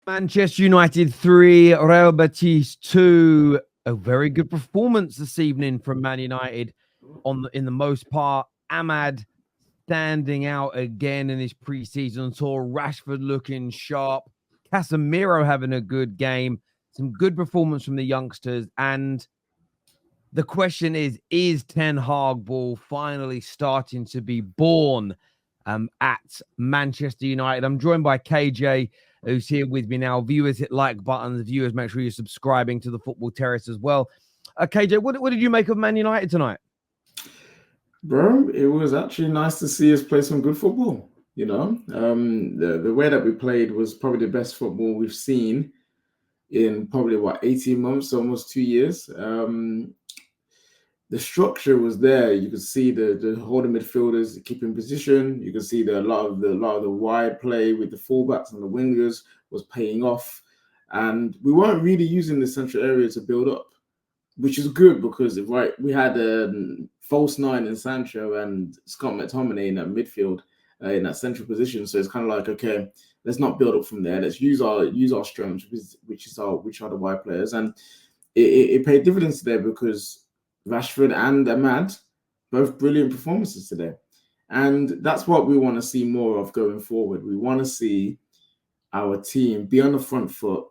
Manchester United 3, Real Betis 2. A very good performance this evening from Man United in the most part. Ahmad standing out again in his preseason tour. Rashford looking sharp. Casemiro having a good game. Some good performance from the youngsters. And the question is Ten Hag ball finally starting to be born at Manchester United? I'm joined by KJ, who's here with me now. Viewers, hit like buttons. Viewers, make sure you're subscribing to the Football Terrace as well. KJ, what did you make of Man United tonight? Bro, it was actually nice to see us play some good football. The way that we played was probably the best football we've seen in probably 18 months, almost 2 years. The structure was there. You could see the holding midfielders keeping position. You could see a lot of the wide play with the fullbacks and the wingers was paying off, and we weren't really using the central area to build up, which is good because we had a false nine in Sancho and Scott McTominay in that midfield in that central position. So it's kind of like, okay, let's not build up from there. Let's use our strengths, which are the wide players, and it paid dividends today because Rashford and Ahmad, both brilliant performances today. And that's what we want to see more of going forward. We want to see our team be on the front foot,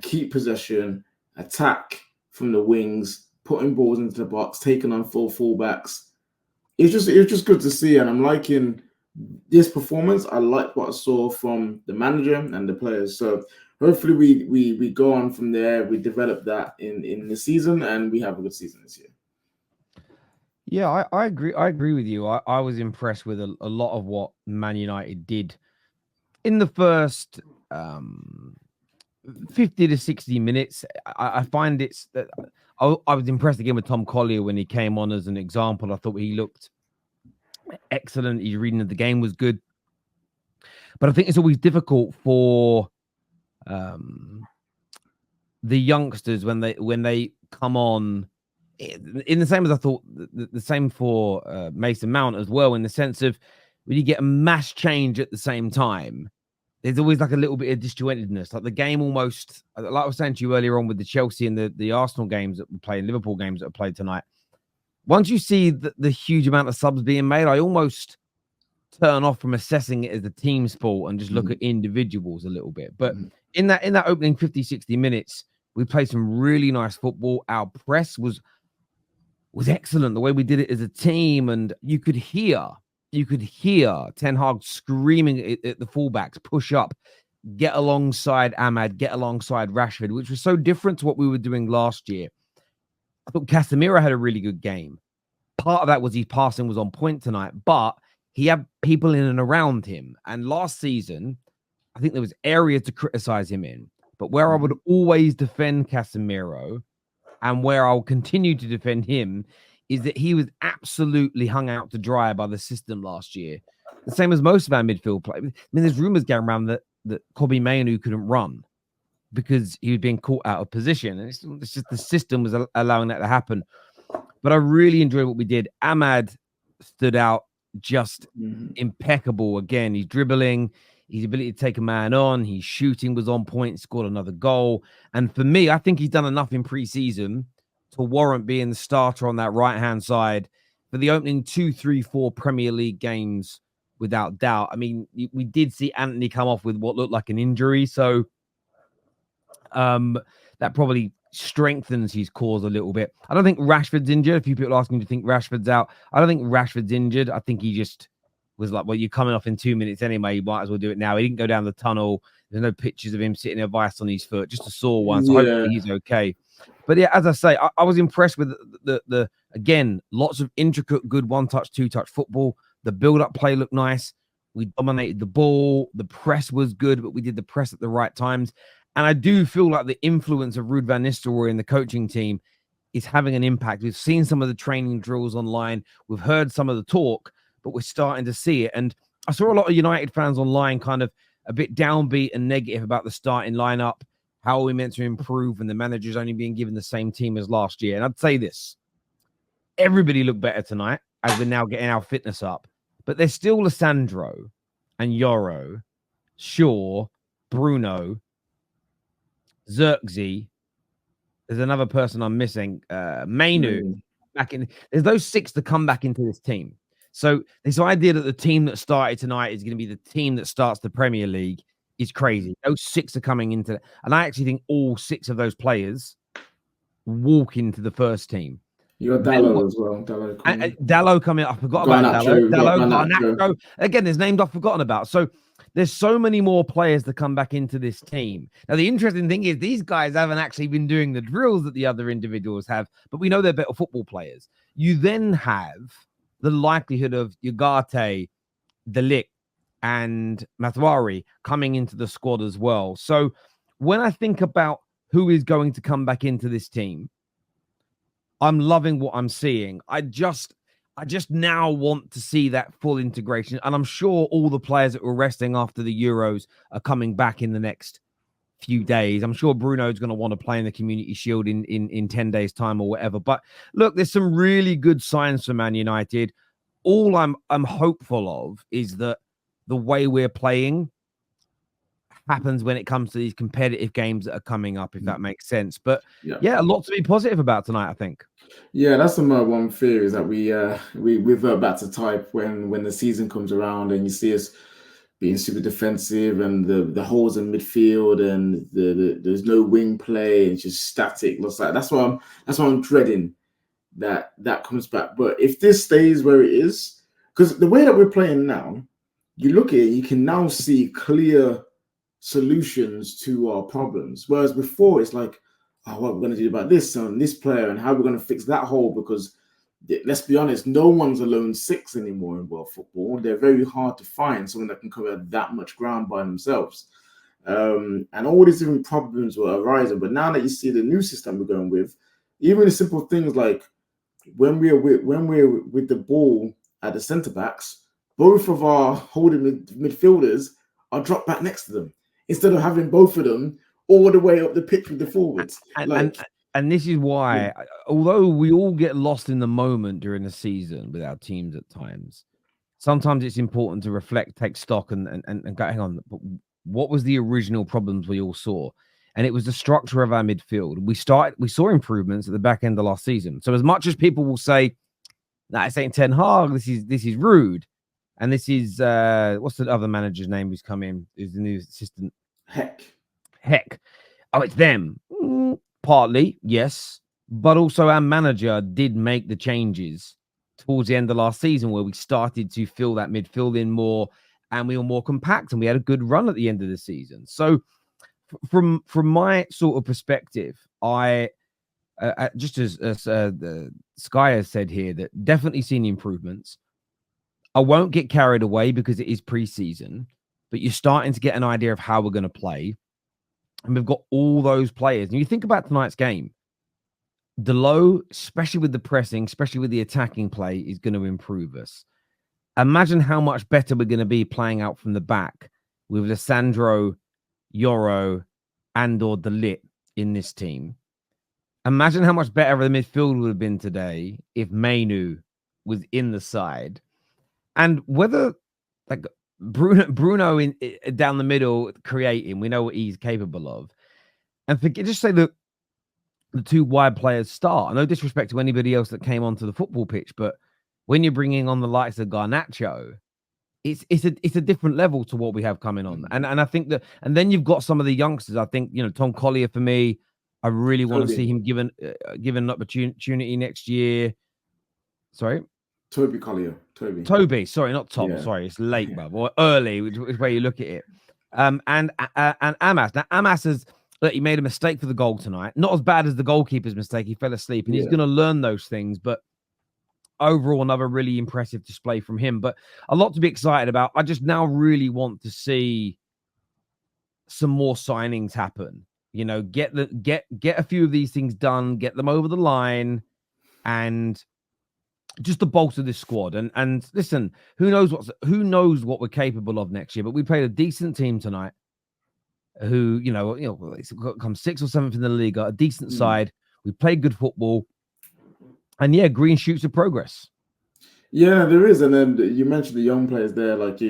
keep possession, attack from the wings, putting balls into the box, taking on fullbacks. It's just good to see, and I'm liking this performance. I like what I saw from the manager and the players. So hopefully we go on from there. We develop that in the season, and we have a good season this year. Yeah, I agree. I agree with you. I was impressed with a lot of what Man United did in the first 50 to 60 minutes. I find it's that I was impressed again with Tom Collier when he came on as an example. I thought he looked excellent. His reading of the game was good. But I think it's always difficult for the youngsters when they come on, in the same as I thought the same for Mason Mount as well, in the sense of when you get a mass change at the same time, there's always like a little bit of disjointedness. Like the game almost, like I was saying to you earlier on with the Chelsea and the Arsenal games that we played, Liverpool games that were played tonight. Once you see the huge amount of subs being made, I almost turn off from assessing it as a team sport and just look at individuals a little bit. But in that opening 50, 60 minutes, we played some really nice football. Our press was excellent. The way we did it as a team, and you could hear Ten Hag screaming at the fullbacks, push up, get alongside Ahmad, get alongside Rashford, which was so different to what we were doing last year. I thought Casemiro had a really good game. Part of that was his passing was on point tonight, but he had people in and around him. And last season, I think there was areas to criticize him in. But where I would always defend Casemiro and where I'll continue to defend him is that he was absolutely hung out to dry by the system last year. The same as most of our midfield players. I mean, there's rumors going around that Kobbie Mainoo couldn't run because he was being caught out of position. And it's just the system was allowing that to happen. But I really enjoyed what we did. Ahmad stood out just impeccable again. He's dribbling, his ability to take a man on, his shooting was on point, scored another goal. And for me, I think he's done enough in pre-season to warrant being the starter on that right-hand side for the opening 2, 3, 4 Premier League games, without doubt. I mean, we did see Anthony come off with what looked like an injury, so that probably strengthens his cause a little bit. I don't think Rashford's injured. A few people asking, do you think Rashford's out? I don't think Rashford's injured. I think he just was like, well, you're coming off in 2 minutes anyway. You might as well do it now. He didn't go down the tunnel. There's no pictures of him sitting there with ice on his foot, just a sore one. So hopefully he's okay. But yeah, as I say, I was impressed with the again, lots of intricate, good one-touch, two-touch football. The build-up play looked nice. We dominated the ball. The press was good, but we did the press at the right times. And I do feel like the influence of Ruud van Nistelrooy and the coaching team is having an impact. We've seen some of the training drills online. We've heard some of the talk, but we're starting to see it. And I saw a lot of United fans online kind of a bit downbeat and negative about the starting lineup. How are we meant to improve? And the manager's only being given the same team as last year. And I'd say this. Everybody looked better tonight as we're now getting our fitness up. But there's still Lissandro and Yoro, Shaw, Bruno, Xerxes. There's another person I'm missing. Mainu Mm. back in. There's those 6 to come back into this team. So this idea that the team that started tonight is going to be the team that starts the Premier League is crazy. Those 6 are coming into it. And I actually think all 6 of those players walk into the first team. You got Then Dallo as well. Dallo coming. Dallo coming up. I forgot about Dallo. Garnacho. You got Dallo, Garnacho. Garnacho. Again, there's names I've forgotten about. So there's so many more players that come back into this team. Now, the interesting thing is these guys haven't actually been doing the drills that the other individuals have, but we know they're better football players. You then have the likelihood of Ugarte, Delic, and Mathwari coming into the squad as well. So when I think about who is going to come back into this team, I'm loving what I'm seeing. I just now want to see that full integration. And I'm sure all the players that were resting after the Euros are coming back in the next few days. I'm sure Bruno's going to want to play in the Community Shield in 10 days' time or whatever. But look, there's some really good signs for Man United. All I'm hopeful of is that the way we're playing happens when it comes to these competitive games that are coming up, if that makes sense. But yeah, a lot to be positive about tonight, I think. Yeah, that's my one fear is that we revert back to type when the season comes around and you see us being super defensive and the holes in midfield and there's no wing play and it's just static. Looks like that's why I'm dreading that comes back. But if this stays where it is, because the way that we're playing now, you look at it, you can now see clear solutions to our problems. Whereas before, it's like, oh, what we're going to do about this and this player and how we're going to fix that hole. Because let's be honest, no one's a lone 6 anymore in world football. They're very hard to find someone that can cover that much ground by themselves. And all these different problems were arising. But now that you see the new system we're going with, even the simple things like when we're with the ball at the centre backs, both of our holding midfielders are dropped back next to them instead of having both of them all the way up the pitch with the forwards. And this is why, although we all get lost in the moment during the season with our teams at times, sometimes it's important to reflect, take stock, and go, hang on, what was the original problems we all saw? And it was the structure of our midfield. We saw improvements at the back end of last season. So as much as people will say, nah, it's ain't Ten Hag, this is rude. And this is what's the other manager's name who's come in, who's the new assistant? Heck. Oh, it's them. Partly, yes. But also our manager did make the changes towards the end of last season where we started to fill that midfield in more and we were more compact and we had a good run at the end of the season. So from my sort of perspective, I just as Sky has said here, that definitely seen improvements. I won't get carried away because it is preseason, but you're starting to get an idea of how we're going to play. And we've got all those players. And you think about tonight's game, Delo, especially with the pressing, especially with the attacking play, is going to improve us. Imagine how much better we're going to be playing out from the back with Lissandro, Yoro, and/or Delit in this team. Imagine how much better the midfield would have been today if Mainu was in the side. And whether like Bruno in down the middle creating, we know what he's capable of. And just say that the two wide players start. No disrespect to anybody else that came onto the football pitch, but when you're bringing on the likes of Garnacho, it's a different level to what we have coming on. And I think that, and then you've got some of the youngsters. I think, Tom Collier for me, I really want to see him given an opportunity next year. Sorry? Toby Collier. Toby, sorry, not Tom. Yeah. Sorry, it's late, bruv, or early, which is where you look at it. And Amas. Now, Amas has, look, he made a mistake for the goal tonight. Not as bad as the goalkeeper's mistake. He fell asleep, and he's going to learn those things. But overall, another really impressive display from him. But a lot to be excited about. I just now really want to see some more signings happen. Get a few of these things done, get them over the line, and just the bolster this squad. And listen, who knows what we're capable of next year? But we played a decent team tonight. Who it's come 6th or 7th in the league, a decent side. We played good football, and green shoots of progress. Yeah, there is. And then you mentioned the young players there, like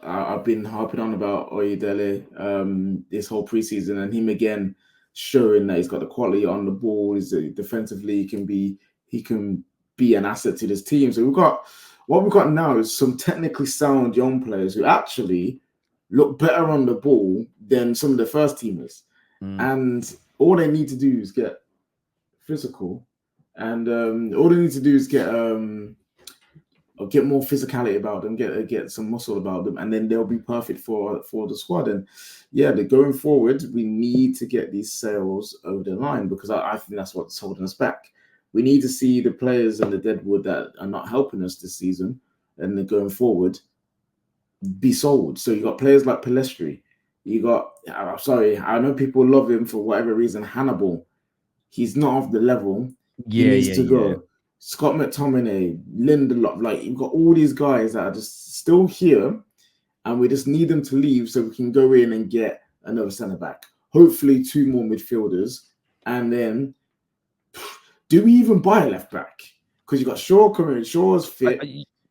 I've been harping on about Oyedele this whole preseason, and him again showing that he's got the quality on the ball. He's defensively, he can be an asset to this team. So what we've got now is some technically sound young players who actually look better on the ball than some of the first teamers. And all they need to do is get physical, and all they need to do is get more physicality about them, get some muscle about them, and then they'll be perfect for the squad. And yeah, going forward, we need to get these sales over the line, because I think that's what's holding us back. We need to see the players in the deadwood that are not helping us this season, and then going forward, be sold. So you got players like Palestri. You got, I know people love him for whatever reason. Hannibal, he's not off the level. He needs to go. Scott McTominay, Lindelof, like you've got all these guys that are just still here, and we just need them to leave so we can go in and get another centre back. Hopefully 2 more midfielders, and then do we even buy a left back? Because you got Shaw coming. Shaw's fit.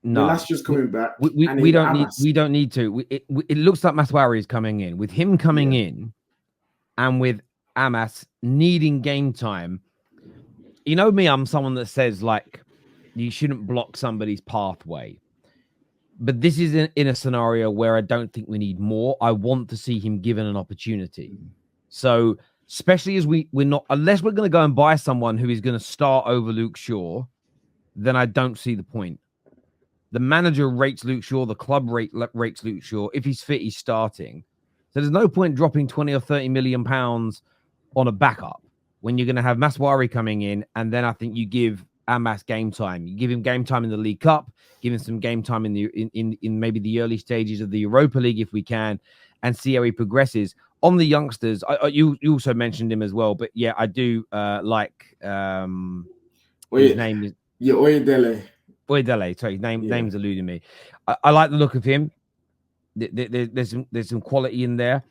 No, that's just coming back. We don't need to. It looks like Maswari is coming in. With him coming in, and with Amas needing game time. You know me, I'm someone that says, like, you shouldn't block somebody's pathway. But this is in a scenario where I don't think we need more. I want to see him given an opportunity. So, especially as we're not, unless we're going to go and buy someone who is going to start over Luke Shaw, then I don't see the point. The manager rates Luke Shaw. The club rates Luke Shaw. If he's fit, he's starting. So there's no point dropping 20 or 30 million pounds on a backup when you're going to have Maswari coming in, and then I think you give Amas game time. You give him game time in the League Cup, give him some game time in maybe the early stages of the Europa League if we can, and see how he progresses. On the youngsters, you also mentioned him as well, but yeah, I do like his name is Oyedele. Sorry, name's eluding me. I like the look of him. There's some quality in there.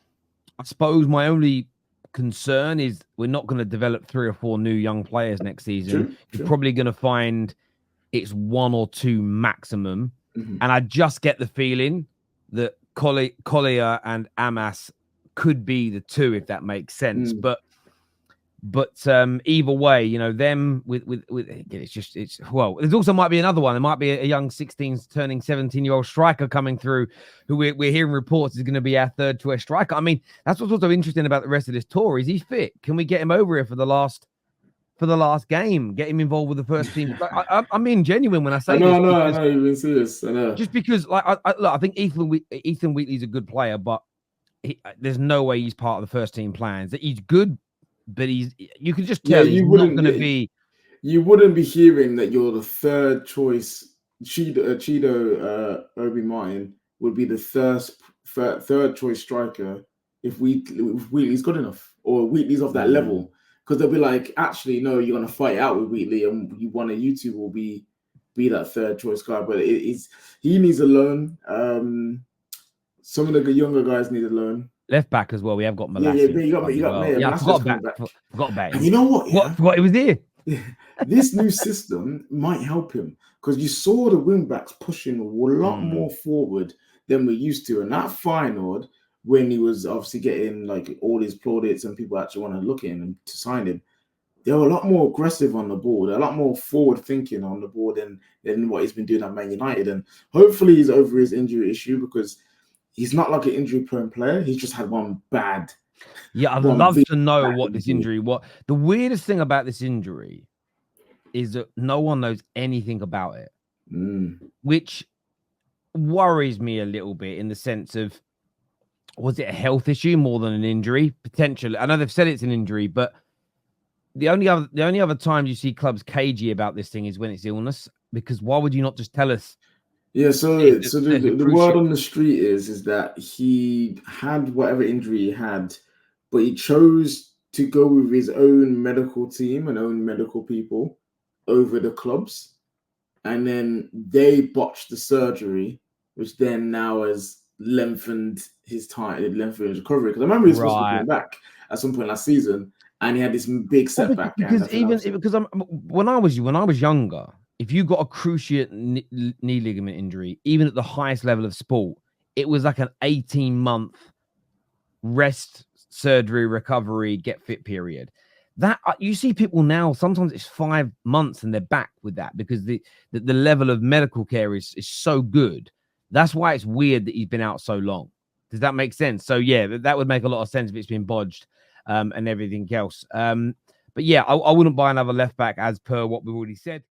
I suppose my only concern is we're not going to develop 3 or 4 new young players next season. You're probably going to find it's 1 or 2 maximum. And I just get the feeling that Collier and Amas could be the 2, if that makes sense. But either way, you know, them with it's well, there's also might be another one. There might be a young 16 turning 17-year-old striker coming through who we're hearing reports is going to be our 3rd choice striker. I mean, that's what's also interesting about the rest of this tour. Is he fit? Can we get him over here for the last game? Get him involved with the first team? Like, I'm being genuine when I say this. I know, you've been serious. I know. Just because, like, I think Ethan Wheatley's a good player, but there's no way he's part of the first team plans. That he's good. But you can just tell he's not going to be. You wouldn't be hearing that you're the 3rd choice. Chido Obi Martin would be the third choice striker if Wheatley's good enough, or Wheatley's off that level. Because they'll be like, actually, no, you're going to fight out with Wheatley, and one of you two will be that 3rd choice guy. But he needs a loan. Some of the younger guys need a loan. Left back as well. We have got Malassi. You got Mayer. Yeah, I forgot about him. And you know what? Yeah? What? It was here. This new system might help him, because you saw the wing backs pushing a lot more forward than we're used to. And that Feyenoord, when he was obviously getting like all these plaudits and people actually want to look at him and to sign him, they were a lot more aggressive on the ball. They're a lot more forward thinking on the ball than what he's been doing at Man United. And hopefully he's over his injury issue, because he's not like an injury-prone player. He's just had one bad. Yeah, I'd love to know what this injury. What the weirdest thing about this injury is that no one knows anything about it, which worries me a little bit in the sense of, was it a health issue more than an injury? Potentially, I know they've said it's an injury, but the only other times you see clubs cagey about this thing is when it's illness. Because why would you not just tell us? Yeah, so the word on the street is that he had whatever injury he had, but he chose to go with his own medical team and own medical people over the clubs, and then they botched the surgery, which then now has lengthened his recovery. Because I remember he was supposed to be coming back at some point last season, and he had this big setback. When I was younger, if you got a cruciate knee ligament injury, even at the highest level of sport, it was like an 18-month rest surgery, recovery, get fit period. That you see people now, sometimes it's 5 months and they're back with that because the level of medical care is so good. That's why it's weird that he's been out so long. Does that make sense? So yeah, that would make a lot of sense if it's been bodged and everything else. But yeah, I wouldn't buy another left back as per what we've already said.